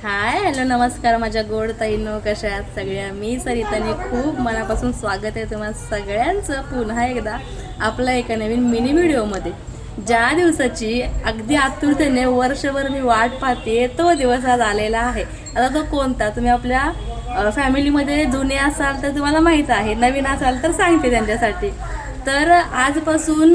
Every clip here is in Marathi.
हाय हॅलो नमस्कार माझ्या गोड ताईंनो, कशा आहात सगळ्या. मी सरिताने खूप मनापासून स्वागत आहे तुम्हाला सगळ्यांचं पुन्हा एकदा आपल्या एका नवीन मिनी व्हिडिओमध्ये. ज्या दिवसाची अगदी आतुरतेने वर्षभर मी वाट पाहते तो दिवस आज आलेला आहे. आता तो कोणता, तुम्ही आपल्या फॅमिलीमध्ये जुने असाल तर तुम्हाला माहीत आहे, नवीन असाल तर सांगते त्यांच्यासाठी. तर आजपासून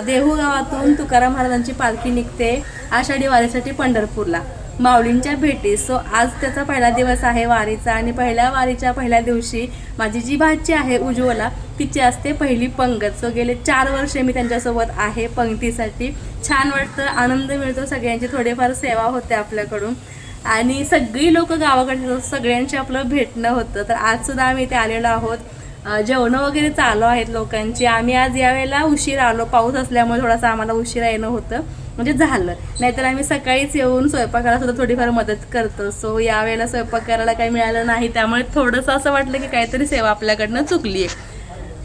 देहू गावातून तुकाराम महाराजांची पालखी निघते आषाढी वारीसाठी पंढरपूरला माऊलींच्या भेटी. सो आज त्याचा पहिला दिवस आहे वारीचा, आणि पहिल्या वारीच्या पहिल्या दिवशी माझी जी भाची आहे उज्ज्वला, तिची असते पहिली पंगत. सो गेले 4 वर्षे मी त्यांच्यासोबत आहे पंगतीसाठी. छान वाटतं, आनंद मिळतो, सगळ्यांची थोडीफार सेवा होते आपल्याकडून, आणि सगळी लोक गावाकडे सगळ्यांची आपलं भेटणं होतं. तर आजसुद्धा आम्ही इथे आलेलो आहोत. जेवणं वगैरे चालू आहेत लोकांची. आम्ही आज यावेळेला उशीर आलो, पाऊस असल्यामुळे थोडासा आम्हाला उशिरा येणं होतं, म्हणजे झालं. नाहीतर आम्ही सकाळीच येऊन स्वयंपाकाला सुद्धा थोडीफार मदत करतो. सो यावेळेला स्वयंपाक करायला काही मिळालं नाही, त्यामुळे थोडंसं असं वाटलं की काहीतरी सेवा आपल्याकडनं चुकली आहे.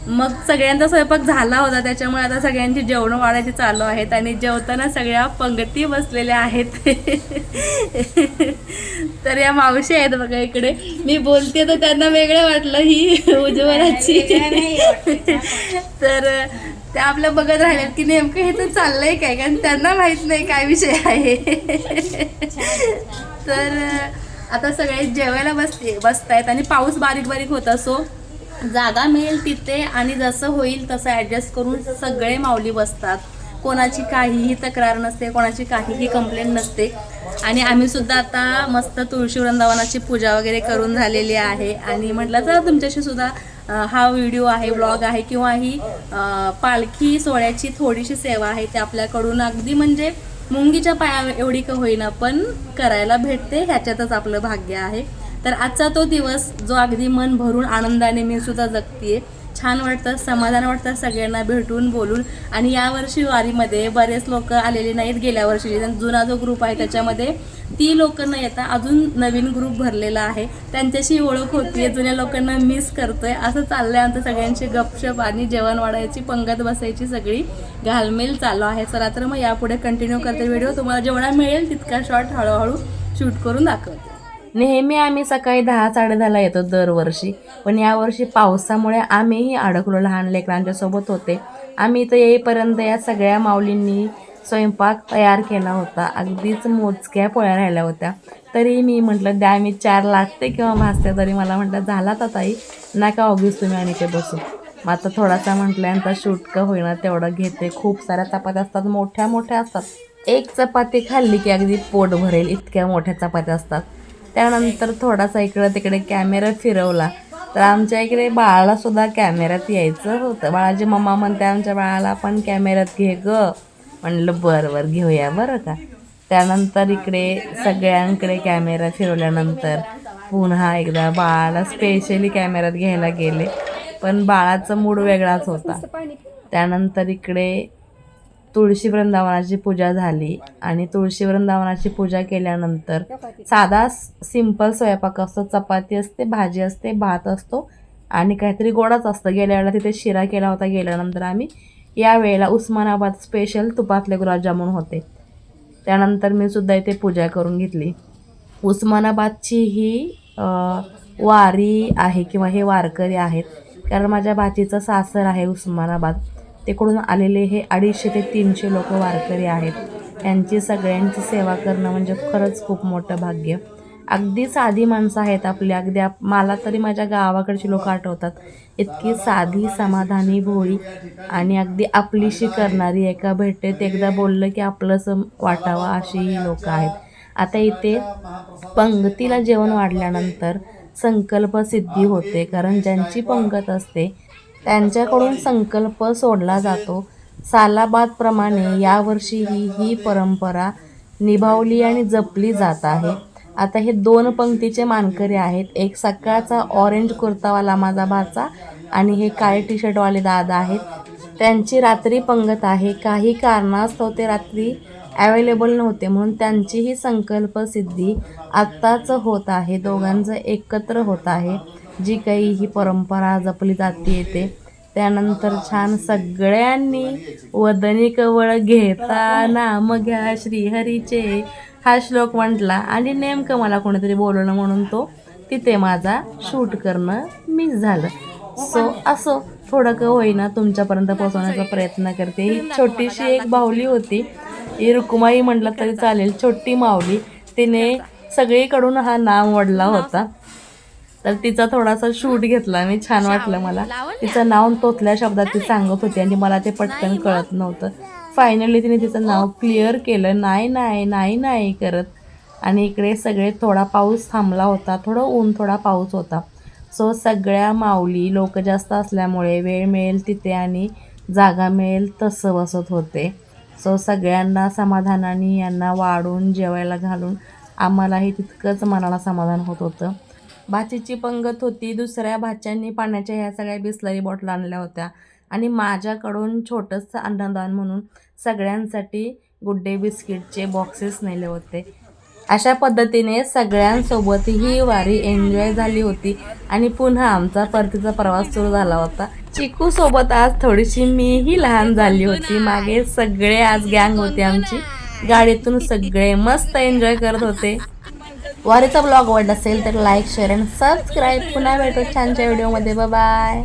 मग सगळ्यांचा स्वयंपाक झाला होता, त्याच्यामुळे आता सगळ्यांची जेवणं वाढायची चालू आहेत, आणि जेवताना सगळ्या पंगती बसलेल्या आहेत. तर या मावशी आहेत बघा इकडे. मी बोलते तर त्यांना वेगळं वाटलं, ही उज्ज्वलाची. तर त्या आपल्या बघत राहिल्यात की नेमकं हे तर चाललंय काय, कारण त्यांना माहित नाही काय विषय आहे. तर आता सगळे जेवायला बसतायत, आणि पाऊस बारीक बारीक होता. सो जागा मिळेल तिथे आणि जसं होईल तसं ॲडजस्ट करून सगळे माऊली बसतात. कोणाची काहीही तक्रार नसते, कोणाची काहीही कंप्लेंट नसते. आणि आम्ही सुद्धा आता मस्त तुळशी वृंदावनाची पूजा वगैरे करून झालेली आहे, आणि म्हटलं तर तुमच्याशी सुद्धा हा व्हिडिओ आहे, व्लॉग आहे, किंवा ही पालखी सोहळ्याची थोडीशी सेवा आहे ते आपल्याकडून अगदी म्हणजे मुंगीच्या पाया एवढी का होईना पण करायला भेटते, ह्याच्यातच आपलं भाग्य आहे. तर आजचा तो दिवस जो अगदी मन भरून आनंदाने मी सुद्धा जगतीये. छान वाटतं, समाधान वाटतं सगळ्यांना भेटून बोलून. आणि यावर्षी वारीमध्ये बरेच लोक आलेले नाहीत. गेल्या वर्षी जुना जो ग्रुप आहे त्याच्यामध्ये ती लोक न येता अजून नवीन ग्रुप भरलेला आहे, त्यांच्याशी ओळख होतीये, जुन्या लोकांना मिस करतोय. असं चाललंय आमचं सगळ्यांची गपशप, आणि जेवण वाढायची, पंगत बसायची, सगळी घालमेल चालू आहे. चला तर मग यापुढे कंटिन्यू करते व्हिडिओ. तुम्हाला जेवढा मिळेल तितका शॉर्ट हळूहळू शूट करून दाखवते. नेहमी आम्ही सकाळी 10-10:30 येतो दरवर्षी, पण यावर्षी पावसामुळे आम्हीही अडकलो. लहान लेकरांच्या सोबत होते. आम्ही इथं येईपर्यंत या सगळ्या माऊलींनी स्वयंपाक तयार केला होता. अगदीच मोजक्या पोळ्या राहिल्या होत्या. तरी मी म्हटलं द्या, मी 4 लाटते किंवा भाजते. तरी मला म्हटलं झाला तर ताई, नका ऑब्वियस तुम्ही आणि ते बसू. मग आता थोडासा म्हटल्यानंतर शूट का होईना तेवढं घेते. खूप साऱ्या चपात्या असतात, मोठ्या मोठ्या असतात. एक चपाती खाल्ली की अगदी पोट भरेल इतक्या मोठ्या चपात्या असतात. त्यानंतर थोडासा इकडं तिकडे कॅमेरा फिरवला, तर आमच्या इकडे बाळाला सुद्धा कॅमेऱ्यात यायचं होतं. बाळाची मम्मा म्हणते आमच्या बाळाला पण कॅमेऱ्यात घे ग. म्हणलं बरं घेऊया बरं का. त्यानंतर इकडे सगळ्यांकडे कॅमेरा फिरवल्यानंतर पुन्हा एकदा बाळाला स्पेशली कॅमेऱ्यात घ्यायला गेले, पण बाळाचा मूड वेगळाच होता. त्यानंतर इकडे तुळशी वृंदावनाची पूजा झाली, आणि तुळशी वृंदावनाची पूजा केल्यानंतर साधा सिंपल स्वयंपाक असतो. चपाती असते, भाजी असते, भात असतो, आणि काहीतरी गोडाच असतं. गेल्या वेळेला तिथे शिरा केला होता. गेल्यानंतर आम्ही यावेळेला उस्मानाबाद स्पेशल तुपातले गुलाबजामुन होते. त्यानंतर मी सुद्धा इथे पूजा करून घेतली. उस्मानाबादची ही वारी आहे, किंवा हे वारकरी आहेत, कारण माझ्या भाचीचं सासर आहे उस्मानाबाद. तिकडून आलेले हे 250 ते 300 लोक वारकरी आहेत. त्यांची सगळ्यांची सेवा करणं म्हणजे खरंच खूप मोठं भाग्य. अगदी साधी माणसं आहेत आपली. अगदी मला तरी माझ्या गावाकडची लोक आठवतात. इतकी साधी, समाधानी, भोळी, आणि अगदी आपलीशी करणारी. एका भेटेत एकदा बोललं की आपलंसं वाटावं अशी ही लोक आहेत. आता इथे पंगतीला जेवण वाढल्यानंतर संकल्पसिद्धी होते, कारण ज्यांची पंगत असते त्यांच्याकडून संकल्प सोडला जातो. सालाबादप्रमाणे यावर्षीही ही परंपरा निभावली आणि जपली जात आहे. आता हे 2 पंक्तीचे मानकरी आहेत. एक सकाळचा ऑरेंज कुर्तावाला माझा भाचा, आणि हे काळे टी शर्टवाले दादा आहेत. त्यांची रात्री पंगत आहे. काही कारणास्तव ते रात्री अवेलेबल नव्हते, म्हणून त्यांचीही संकल्पसिद्धी आत्ताच होत आहे. दोघांचं एकत्र होत आहे. जी काही ही परंपरा जपली जाते येते. त्यानंतर छान सगळ्यांनी वदनी कवळ घेता नाम घ्या श्रीहरीचे, हा श्लोक म्हटला आणि नेमकं मला कोणीतरी बोलवलं म्हणून तो तिथे माझा शूट करणं मिस झालं. सो असो, थोडं का होईना तुमच्यापर्यंत पोहोचवण्याचा प्रयत्न करते. ही छोटीशी एक बाहुली होती, ही रुक्माई म्हटलं तरी चालेल, छोटी माऊली. तिने सगळीकडून हा नाम ओढला होता, तर तिचा थोडासा शूट घेतला मी. छान वाटलं मला. तिचं नाव तोतल्या शब्दात ती सांगत होती आणि मला ते पटकन कळत नव्हतं. फायनली तिने तिचं नाव क्लिअर केलं, नाही नाही नाही नाही करत. आणि इकडे सगळे थोडा पाऊस थांबला होता, थोडं ऊन थोडा पाऊस होता. सो सगळ्या माऊली लोक जास्त असल्यामुळे वेळ मिळेल तिथे आणि जागा मिळेल तसं बसत होते. सो सगळ्यांना समाधानाने यांना वाढून जेवायला घालून आम्हालाही तितकंच मनाला समाधान होत होतं. भाचीची पंगत होती. दुसऱ्या भाच्यांनी पाण्याच्या ह्या सगळ्या बिसलरी बॉटल आणल्या होत्या आणि माझ्याकडून छोटंसं अन्नदान म्हणून सगळ्यांसाठी गुड डे बिस्किटचे बॉक्सेस नेले होते. अशा पद्धतीने सगळ्यांसोबत ही वारी एन्जॉय झाली होती आणि पुन्हा आमचा परतीचा प्रवास सुरू झाला होता. चिकूसोबत आज थोडीशी मीही लहान झाली होती. मागे सगळे आज गँग होते आमची. गाडीतून सगळे मस्त एन्जॉय करत होते. वारीचा ब्लॉग आवडला असेल तर लाईक, शेअर आणि सबस्क्राईब. पुन्हा भेटू छानच्या व्हिडिओमध्ये. Bye bye.